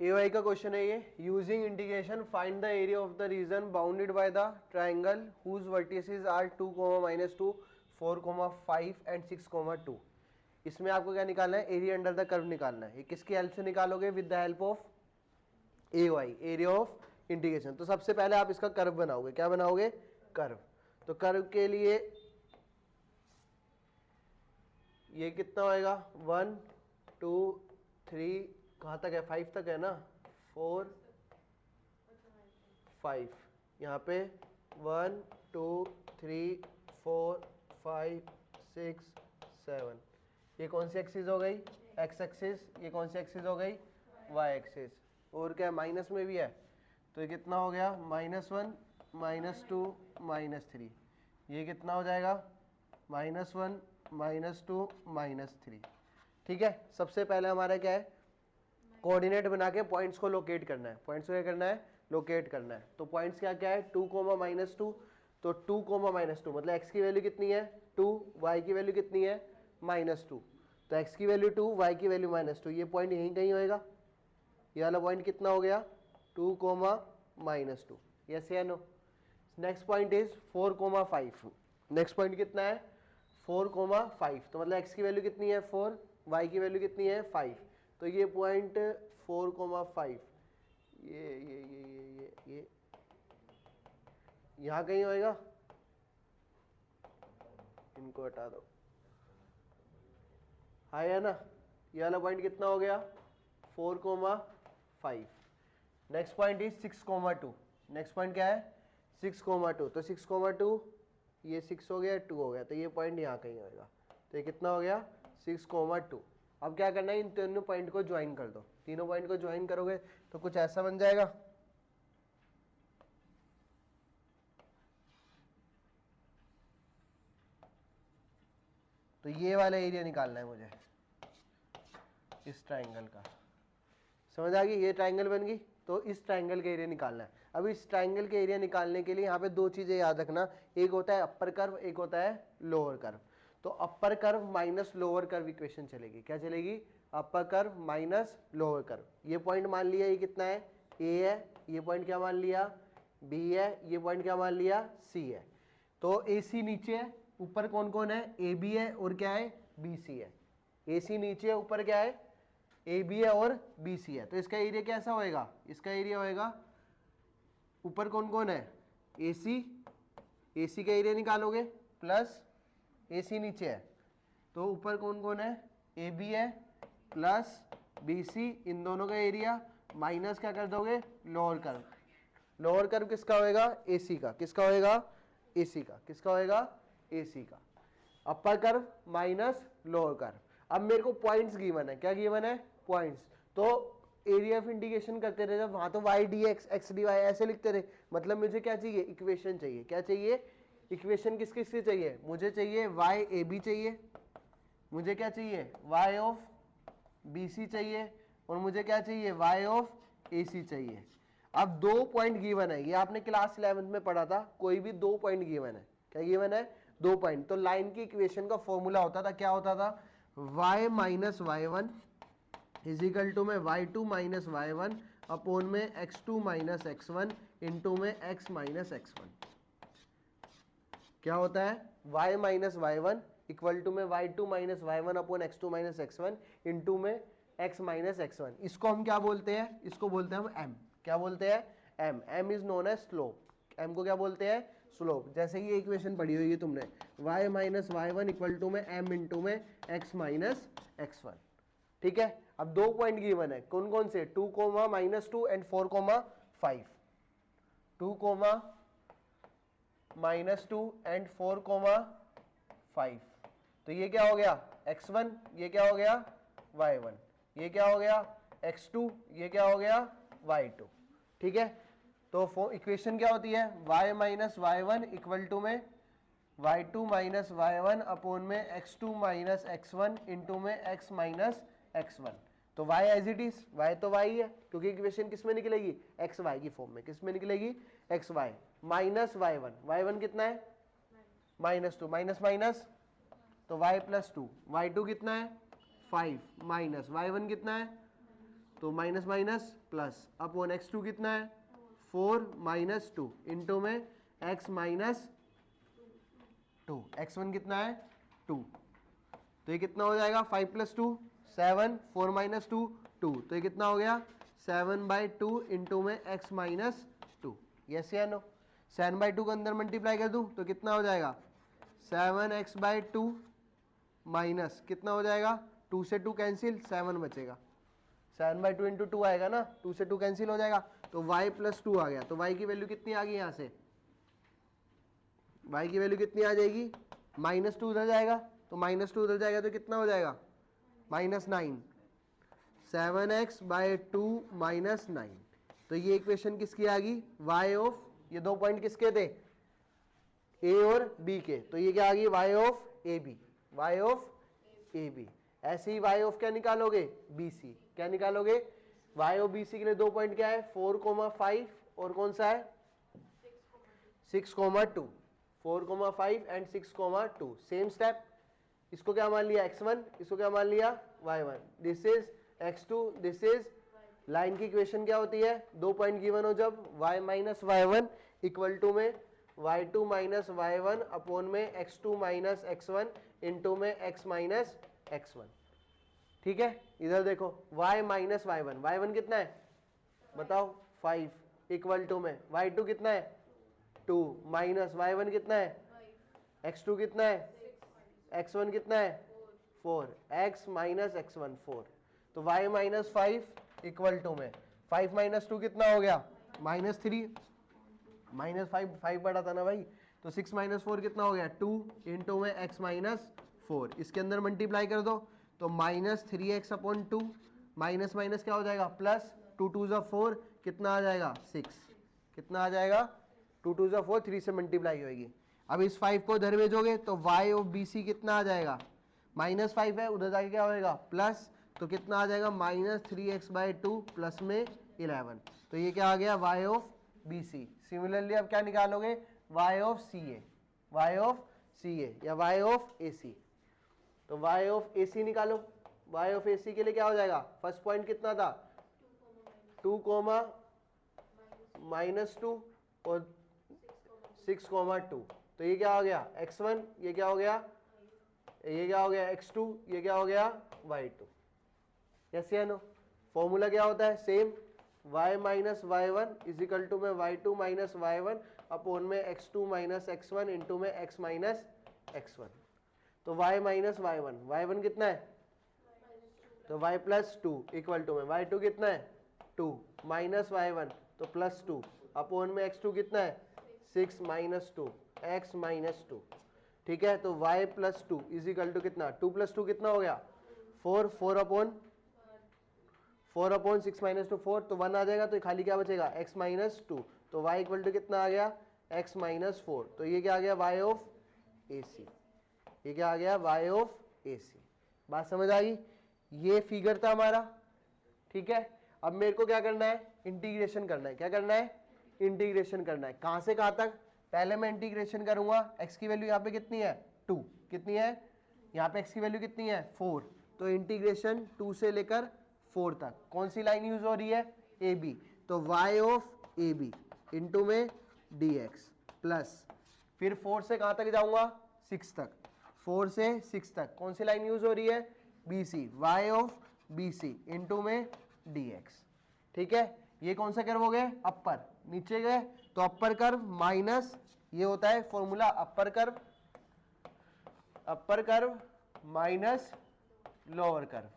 AY का question है ये। Using integration find the area of the region bounded by the triangle whose vertices are 2, -2, 4, 5 and 6, 2। इसमें आपको क्या निकालना है? एरिया अंडर द कर्व निकालना है। ये किसकी हेल्प से निकालोगे? With the help of AY, area of integration. तो सबसे पहले आप इसका कर्व बनाओगे। क्या बनाओगे? कर्व। तो कर्व के लिए ये कितना होएगा? 1, 2, 3, कहाँ तक है? 5 तक है ना? 4, 5, यहाँ पे 1, 2, 3, 4, 5, 6, 7। ये कौन सी एक्सिस हो गई? X axis. ये कौन सी एक्सिस हो गई? Y axis. और क्या माइनस में भी है? तो ये कितना हो गया? -1, -2, -3। ये कितना हो जाएगा? -1, -2, -3। ठीक है। सबसे पहले हमारा क्या है? कोऑर्डिनेट बना के पॉइंट्स को लोकेट करना है। पॉइंट्स को क्या करना है? लोकेट करना है। तो पॉइंट्स क्या क्या है? 2, -2। तो 2, -2 मतलब x की वैल्यू कितनी है? 2, y की वैल्यू कितनी है? -2। तो x की वैल्यू 2, y की वैल्यू -2। ये पॉइंट यहीं कहीं होएगा। ये वाला पॉइंट कितना हो गया? 2, -2। यस या no? Next point is 4, 5। Next point कितना है? 4, 5। तो मतलब x की वैल्यू कितनी है? 4, y की वैल्यू कितनी है? 5। तो ये पॉइंट 4, 5 ये यहां कहीं होएगा। इनको हटा दो। हाँ है ना? ये वाला पॉइंट कितना हो गया? 4, 5। Next point is 6, 2। Next point क्या है? 6, 2। तो 6, 2 ये 6 हो गया, 2 हो गया। तो ये पॉइंट यहाँ कहीं होएगा। तो ये कितना हो गया? 6, 2। अब क्या करना है? इन तीनों पॉइंट को ज्वाइन कर दो। तीनों पॉइंट को ज्वाइन करोगे तो कुछ ऐसा बन जाएगा। तो ये वाला एरिया निकालना है मुझे इस ट्राइंगल का। समझ आ गई? ये ट्राइंगल बन गई। तो इस ट्राइंगल का एरिया निकालना है। अब इस ट्राइंगल के एरिया निकालने के लिए यहाँ पे दो चीजें याद रखना। एक होता है अपर कर्व, एक होता है लोअर कर्व। तो upper curve minus lower curve equation चलेगी। क्या चलेगी? Upper curve minus lower curve. ये पॉइंट मान लिया ये कितना है? ए है। ये पॉइंट क्या मान लिया? बी है। ये पॉइंट क्या मान लिया? सी है। तो ए सी नीचे है, ऊपर कौन कौन है? ए बी है और क्या है? बी सी है। ए सी नीचे है, ऊपर क्या है? ए बी है और बी सी है। तो इसका एरिया कैसा होएगा? इसका एरिया होएगा, ऊपर कौन कौन है? ए सी। ए सी का एरिया निकालोगे प्लस ए सी नीचे है। तो ऊपर कौन कौन है? ए बी है प्लस बी सी। इन दोनों का एरिया माइनस क्या कर दोगे? Lower curve. लोअर कर्व किसका होएगा? ए सी का। किसका होएगा? ए सी का। किसका होएगा? ए सी का। Upper curve minus lower curve. अब मेरे को पॉइंट्स गिवन है। क्या गिवन है? पॉइंट्स। तो एरिया ऑफ इंटीग्रेशन करते रहे जब, वहां तो y dx x dy ऐसे लिखते रहे। मतलब मुझे क्या चाहिए? इक्वेशन चाहिए। क्या चाहिए? इक्वेशन किस किस की चाहिए? मुझे चाहिए y ए बी चाहिए, मुझे क्या चाहिए? y ऑफ बी सी चाहिए, और मुझे क्या चाहिए? y ऑफ ए सी चाहिए। अब दो पॉइंट गिवन है। ये आपने क्लास 11th में पढ़ा था। कोई भी दो पॉइंट गिवन है। क्या गिवन है? दो पॉइंट। तो लाइन की इक्वेशन का फॉर्मूला होता था, क्या होता था? y minus Y one equal to में y2 minus Y one upon में x2 माइनस x1 इंटू में x माइनस x1। क्या होता है? y minus Y one equal to में y2 minus Y one upon x2 minus x1 into में x minus x1। इसको हम क्या बोलते हैं? इसको बोलते हैं हम m। क्या बोलते हैं? m। m is known as slope. m को क्या बोलते हैं? स्लोप। जैसे ये इक्वेशन पढ़ी हुई है तुमने, y minus Y one equal to में m इंटू में x माइनस x1। ठीक है। अब दो पॉइंट गिवन है। कौन कौन से? 2, -2 एंड 4, 5। 2, -2 एंड 4, 5। तो ये क्या हो गया? x1। ये क्या हो गया? y1। ये क्या हो गया? x2। ये क्या हो गया? y2। ठीक है। तो इक्वेशन क्या होती है? y minus Y one equal to में y2 minus Y one upon में x2 माइनस x1 इंटू में x माइनस x1। तो y as it is, y तो y है, क्योंकि इक्वेशन किस में निकलेगी? एक्स वाई की फॉर्म में। किस में निकलेगी? X Y minus Y one. Y one कितना है? -2 माइनस माइनस, तो y प्लस 2। y2 कितना है? 5 माइनस वाई वन कितना है? तो minus minus plus upon x2 कितना है 4 माइनस 2 इंटू में x माइनस 2, x1 कितना है 2, तो ये कितना हो जाएगा 5 प्लस 2 7, 4 माइनस 2 2, तो ये कितना हो गया 7/2 इंटू में x माइनस 2, यस या नो। 7/2 को अंदर मल्टीप्लाई कर दूं तो कितना हो जाएगा 7x/2 माइनस कितना हो जाएगा 2 से 2 कैंसिल 7 बचेगा, 7/2 इंटू 2 आएगा ना, 2 से 2 कैंसिल हो जाएगा तो y प्लस 2 आ गया। तो y की वैल्यू कितनी आ गई यहाँ से, y की वैल्यू कितनी आ जाएगी -2 उधर जाएगा तो -2 उधर जाएगा तो कितना हो जाएगा -9, 7x/2 -9। तो ये इक्वेशन किसकी आ गई y ऑफ, ये दो पॉइंट किसके थे a और b के, तो ये क्या आ गई y of ab, y of ab। ऐसे ही y ऑफ क्या निकालोगे bc, क्या निकालोगे y ऑफ bc के लिए दो पॉइंट क्या है 4,5 और कौन सा है 6,2, 4,5 एंड 6,2, सेम स्टेप। इसको क्या मान लिया x1, इसको क्या मान लिया y1, this is x2, this is line की इक्वेशन क्या होती है, दो पॉइंट गिवन हो जब y minus y1 equal to में y2 माइनस y1 अपॉन में x2 माइनस x1 इंटू में x माइनस x1। ठीक है, इधर देखो y माइनस y1, y1 कितना है बताओ 5 इक्वल टू में y2 कितना है 2 माइनस y1 कितना है x2 कितना है x1 कितना है 4, x माइनस x1 4, तो y माइनस 5 इक्वल टू में 5 माइनस 2 कितना हो गया -3, -5 बड़ा था ना भाई, तो 6 माइनस 4 कितना हो गया 2 इंटू में x माइनस 4, इसके अंदर मल्टीप्लाई कर दो तो -3x अपॉन 2, माइनस माइनस क्या हो जाएगा प्लस, 2 2 ज़ा 4 कितना आ जाएगा 6, कितना आ जाएगा 2 2 ज़ा 4, 3 से मल्टीप्लाई होगी। अब इस 5 को इधर भेजोगे तो y ऑफ bc कितना आ जाएगा -5 है, उधर जाके क्या होएगा प्लस, तो कितना आ जाएगा -3x/2 प्लस में 11, तो ये क्या आ गया y ऑफ bc। सिमिलरली अब क्या निकालोगे y of ca, y of ca या y ऑफ ac, तो y ऑफ ac निकालो, y ऑफ ac के लिए क्या हो जाएगा, फर्स्ट पॉइंट कितना था 2, -2 और 6,2, तो ये क्या हो गया x1, ये क्या हो गया, ये क्या हो गया x2, ये क्या हो गया y2, यस या नो। फॉर्मूला क्या होता है same, y minus y1 is equal to में y2 माइनस y1 अपॉन में x2 माइनस x1 इंटू में x माइनस x1, तो y माइनस y1, y1 कितना है तो y प्लस 2 इक्वल टू में y2 कितना है 2 माइनस y1 तो प्लस 2 अपॉन में x2 कितना है 6 माइनस 2 x माइनस 2। ठीक है, तो y plus 2 is equal to कितना 2 प्लस 2 कितना हो गया 4, 4 अपॉन 6 माइनस 2 4, तो 1 आ जाएगा, तो खाली क्या बचेगा x माइनस 2, तो y इक्वल टू कितना आ गया x माइनस 4, तो ये क्या आ गया y ऑफ ac, ये क्या आ गया y ऑफ ac। बात समझ आ गई, ये फिगर था हमारा। ठीक है, अब मेरे को क्या करना है इंटीग्रेशन करना है, क्या करना है इंटीग्रेशन करना है, कहां से कहां तक, पहले मैं इंटीग्रेशन करूंगा, x की वैल्यू यहाँ पे कितनी है 2, कितनी है यहाँ पे x की वैल्यू कितनी है 4, तो इंटीग्रेशन 2 से लेकर 4 तक, कौन सी लाइन यूज हो रही है AB, तो y ऑफ AB इंटू में dx प्लस फिर 4 से कहां तक जाऊंगा 6 तक, 4 से 6 तक कौन सी लाइन यूज हो रही है BC, y of BC into में dx। ठीक है, ये कौन सा कर्व हो गए अपर, नीचे गए तो अपर कर्व माइनस, ये होता है formula upper curve minus lower curve,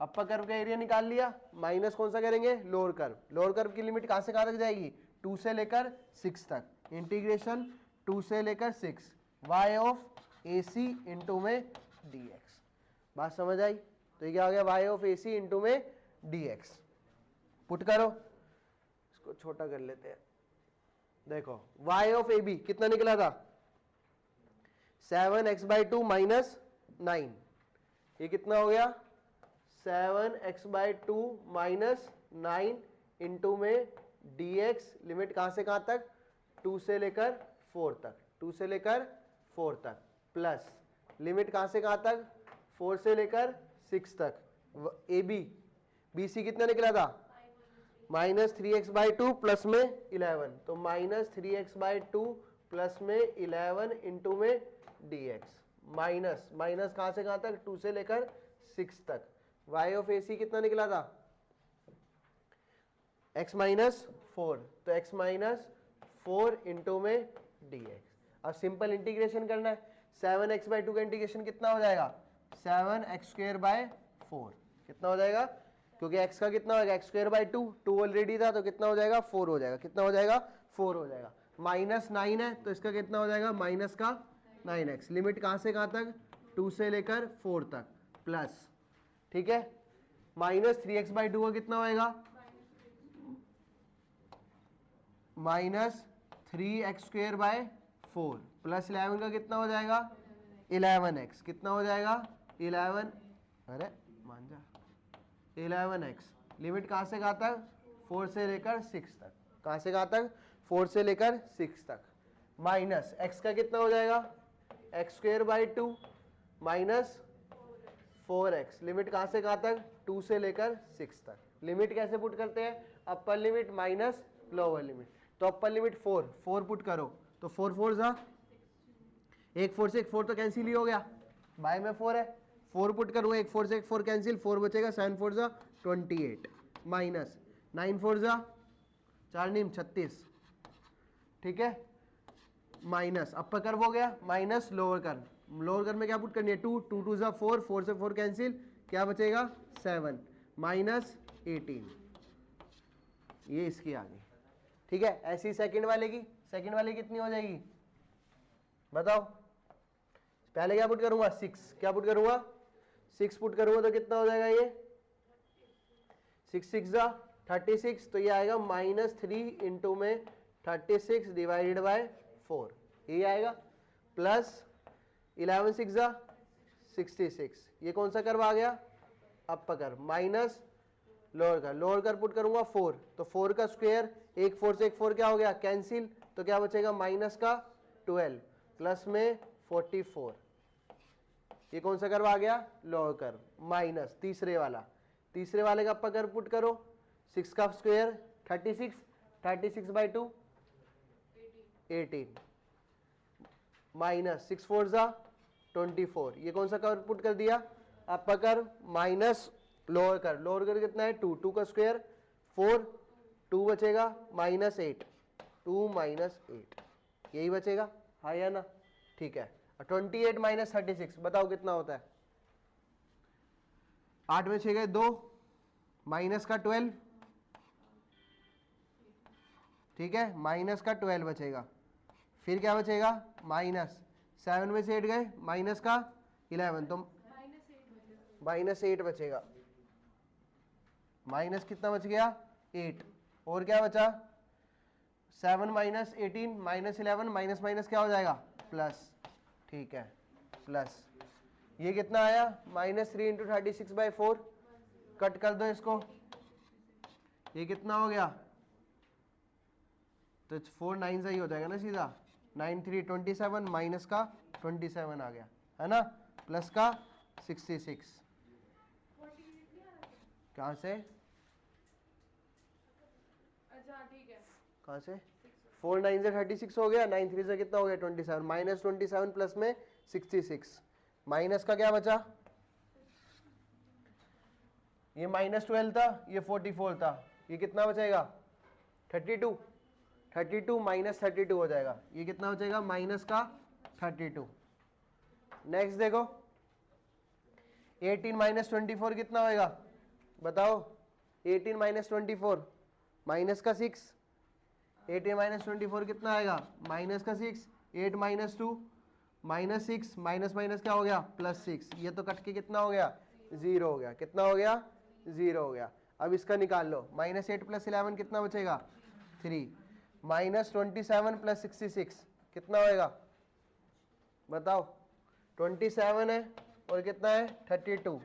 upper curve का एरिया निकाल लिया, माइनस कौन सा करेंगे लोअर कर्व की लिमिट कहां से कहां तक जाएगी 2 से लेकर 6 तक, इंटीग्रेशन 2 से लेकर 6 y ऑफ AC इंटू में dx। बात समझ आई, तो ये क्या हो गया y ऑफ AC इंटू में dx, पुट करो, इसको छोटा कर लेते हैं, देखो y ऑफ AB कितना निकला था 7x/2 माइनस 9, ये कितना हो गया 7x/2 माइनस 9 इंटू में dx, लिमिट कहां से कहां तक 2 से लेकर 4 तक, 2 से लेकर 4 तक, प्लस लिमिट कहां से कहां तक 4 से लेकर 6 तक, AB BC कितना निकला था, -3x/2 प्लस में 11, तो -3x/2 प्लस में 11 इंटू में dx, माइनस माइनस कहां से कहां तक, 2 से लेकर 6 तक। y ऑफ AC कितना निकला था, x -4, तो x -4 इंटू में dx। अब सिंपल इंटीग्रेशन करना है, 7x/2 का इंटीग्रेशन कितना हो जाएगा, 7x²/4 कितना हो जाएगा, क्योंकि x का कितना होगा, x²/2, 2 ऑलरेडी था तो कितना हो जाएगा, 4 हो जाएगा, कितना हो जाएगा, 4 हो जाएगा। -9 है तो इसका कितना हो जाएगा, माइनस का 9x, लिमिट कहां से कहां तक, 2 से लेकर 4 तक, प्लस, ठीक है, -3x/2 का कितना होएगा, -3x²/4 प्लस 11 का कितना हो जाएगा, 11x, कितना हो जाएगा, 11, अरे मान जा, 11x, लिमिट कहां से कहां तक, 4 से लेकर 6 तक, कहां से कहां तक, 4 से लेकर 6 तक, माइनस x का कितना हो जाएगा, x²/2 माइनस 4x, लिमिट कहां से कहां तक, 2 से लेकर 6 तक। लिमिट कैसे पुट करते हैं, upper limit minus lower limit, तो अपर लिमिट 4 पुट करो, तो 4 4 जा, एक 4 से एक 4 तो कैंसिल ही हो गया, बाय में 4 है, 4 पुट करूंगा, एक 4 से एक 4 कैंसिल, 4 बचेगा, 7 4 जा 28, माइनस 9 4 जा 4 नीम 36, ठीक है, माइनस अपर कर्व हो गया, minus lower curve, lower curve में क्या पुट करनी है, 2 2 2 जा 4, 4 से 4 कैंसिल, क्या बचेगा 7, माइनस 18, ये इसकी आ गई, ठीक है। ऐसी सेकंड वाले की, सेकंड वाले कितनी हो जाएगी बताओ, पहले क्या पुट करूंगा, 6, क्या पुट करूंगा, 6 पुट करूंगा तो कितना हो जाएगा, ये 6 6 जा 36, तो ये आएगा -3 इंटू में 36 डिवाइडेड बाय 4, ये आएगा, प्लस 11 6 जा 66, ये कौन सा कर्व आ गया, upper curve, minus lower curve, lower curve put करूंगा 4, तो 4 का स्क्वायर, एक 4 से एक 4 क्या हो गया, कैंसिल, तो क्या बचेगा, माइनस का 12 प्लस में 44, ये कौन सा कर्व आ गया, लोअर कर्व, माइनस तीसरे वाले का अपर कर्व पुट करो, 6 का स्क्वायर 36, 36/2 18, माइनस 6 4 जा 24, ये कौन सा कर्व पुट कर दिया, upper curve, minus lower curve कितना है, 2 2 का स्क्वायर 4, 2 बचेगा, -8, 2 -8, यही बचेगा, हाँ या ना, ठीक है। 28 - 36 बताओ कितना होता है, 8 में 6 गए 2, माइनस का 12, ठीक है, माइनस का 12 बचेगा, फिर क्या बचेगा, माइनस 7 में से 8 गए, माइनस का 11, तो -8 बचेगा, माइनस कितना बच गया 8, और क्या बचा 7 - 18 -11, माइनस माइनस क्या हो जाएगा प्लस, ठीक है, प्लस ये कितना आया, -3 इंटू 36/4, कट कर दो इसको, ये कितना हो गया, तो 4 9 सही हो जाएगा ना सीधा, 9 3 27, माइनस का 27 आ गया, है ना, प्लस का 66, कहां से, अच्छा ठीक है, कहां से, 4 9 से 36 हो गया, 9 3 से कितना हो गया 27, -27 प्लस में 66, माइनस का क्या बचा, ये -12 था, ये 44 था, ये कितना बचेगा 32, 32 - 32 हो जाएगा, ये कितना बचेगा माइनस का 32। नेक्स्ट देखो 18 - 24 कितना होएगा बताओ, 18 - 24 माइनस का 6, 18 - 24 कितना आएगा, माइनस का 6, 8 - 2 -6, माइनस माइनस क्या हो गया +6, ये तो कट के कितना हो गया 0 हो गया, कितना हो गया 0 हो गया। अब इसका निकाल लो, -8 + 11 कितना बचेगा 3, -27 + 66 कितना होएगा बताओ, 27 है और कितना है 32,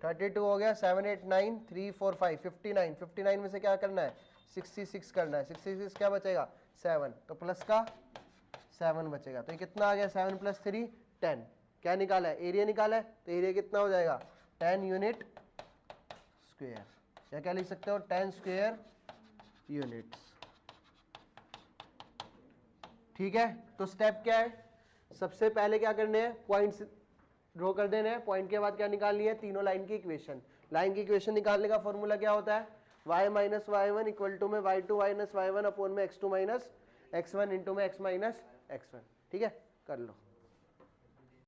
32 हो गया, 7 8 9 3 4 5 59, 59 में से क्या करना है 66 करना है, 66 क्या बचेगा 7, तो प्लस का 7 बचेगा, तो ये कितना आ गया 7 + 3 10, क्या निकाला है एरिया निकाला है, तो एरिया कितना हो जाएगा 10 यूनिट स्क्वायर, या क्या लिख सकते हो 10 स्क्वायर यूनिट्स। ठीक है, तो स्टेप क्या है, सबसे पहले क्या करने हैं, पॉइंट्स ड्रॉ कर देने हैं, पॉइंट के बाद क्या निकालनी है, तीनों लाइन की इक्वेशन। लाइन की इक्वेशन निकालने का फॉर्मूला क्या होता है, y minus Y one equal to में y2 minus Y one upon में x2 माइनस x1 इंटू में x माइनस x1। ठीक है, कर लो।